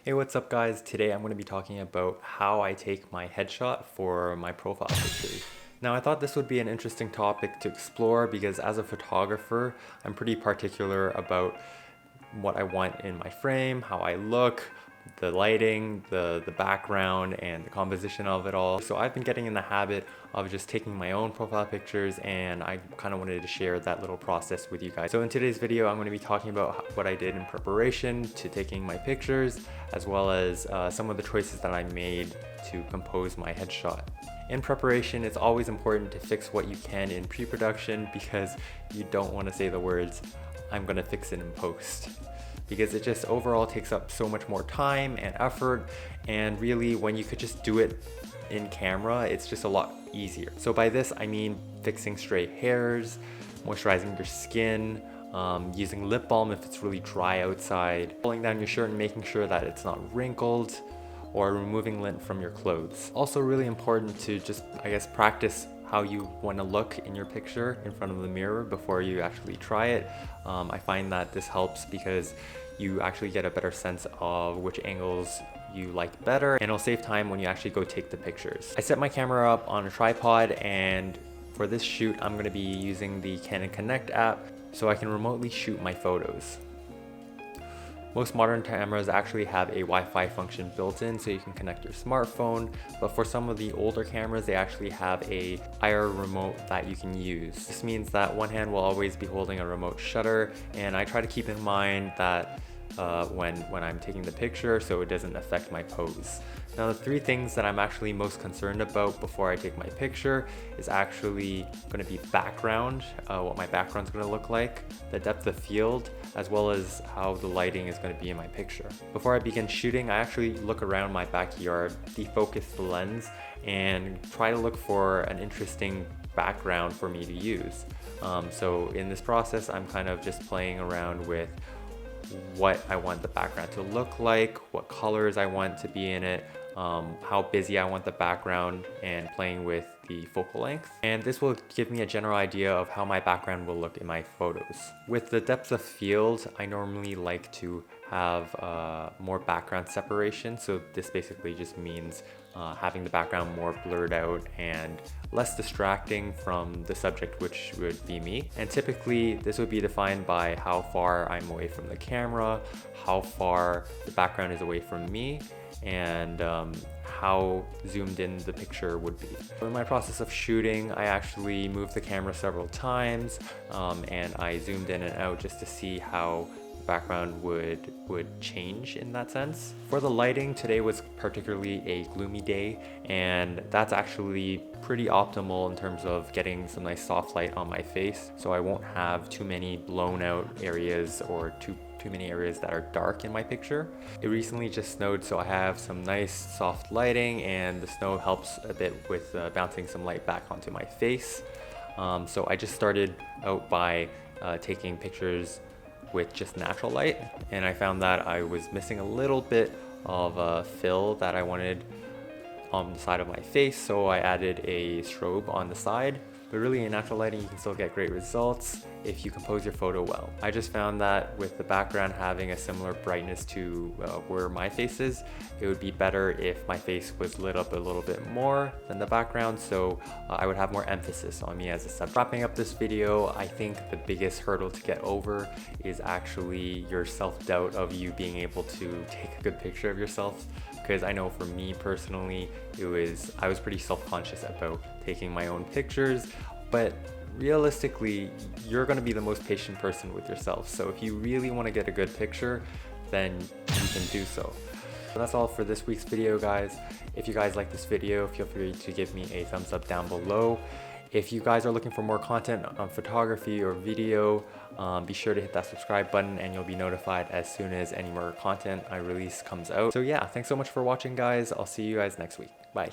Hey, what's up guys? Today I'm going to be talking about how I take my headshot for my profile pictures. Now I thought this would be an interesting topic to explore because as a photographer, I'm pretty particular about what I want in my frame, how I look, the lighting, the background, and the composition of it all. So I've been getting in the habit of just taking my own profile pictures, and I kind of wanted to share that little process with you guys. So in today's video, I'm going to be talking about what I did in preparation to taking my pictures, as well as some of the choices that I made to compose my headshot. In preparation, it's always important to fix what you can in pre-production because you don't want to say the words, "I'm gonna fix it in post," because it just overall takes up so much more time and effort, and really when you could just do it in camera, it's just a lot easier. So by this I mean fixing stray hairs, moisturizing your skin, using lip balm if it's really dry outside, pulling down your shirt and making sure that it's not wrinkled, or removing lint from your clothes. Also really important to just, I guess, practice how you want to look in your picture in front of the mirror before you actually try it. I find that this helps because you actually get a better sense of which angles you like better, and it'll save time when you actually go take the pictures. I set my camera up on a tripod, and for this shoot I'm going to be using the Canon Connect app so I can remotely shoot my photos. Most modern cameras actually have a Wi-Fi function built in so you can connect your smartphone, but for some of the older cameras they actually have a IR remote that you can use. This means that one hand will always be holding a remote shutter, and I try to keep in mind that when I'm taking the picture so it doesn't affect my pose. Now the three things that I'm actually most concerned about before I take my picture is actually going to be background, what my background's going to look like, the depth of field, as well as how the lighting is going to be in my picture. Before I begin shooting, I actually look around my backyard, defocus the lens, and try to look for an interesting background for me to use. So in this process, I'm kind of just playing around with what I want the background to look like, what colors I want to be in it, how busy I want the background, and playing with the focal length. And this will give me a general idea of how my background will look in my photos. With the depth of field, I normally like to have more background separation. So this basically just means having the background more blurred out and less distracting from the subject, which would be me. And typically this would be defined by how far I'm away from the camera, how far the background is away from me, and how zoomed in the picture would be. In my process of shooting, I actually moved the camera several times, and I zoomed in and out just to see how background would change in that sense. For the lighting, today was particularly a gloomy day, and that's actually pretty optimal in terms of getting some nice soft light on my face, so I won't have too many blown out areas or too many areas that are dark in my picture. It recently just snowed, so I have some nice soft lighting, and the snow helps a bit with bouncing some light back onto my face. So I just started out by taking pictures with just natural light, and I found that I was missing a little bit of fill that I wanted on the side of my face, so I added a strobe on the side. But really in natural lighting you can still get great results if you compose your photo well. I just found that with the background having a similar brightness to where my face is, it would be better if my face was lit up a little bit more than the background, so I would have more emphasis on me as a subject. Wrapping up this video, I think the biggest hurdle to get over is actually your self-doubt of you being able to take a good picture of yourself. Because I know for me personally, I was pretty self-conscious about taking my own pictures, but realistically, you're going to be the most patient person with yourself. So if you really want to get a good picture, then you can do so. So that's all for this week's video, guys. If you guys like this video, feel free to give me a thumbs up down below. If you guys are looking for more content on photography or video, be sure to hit that subscribe button and you'll be notified as soon as any more content I release comes out. So yeah, thanks so much for watching, guys. I'll see you guys next week. Bye.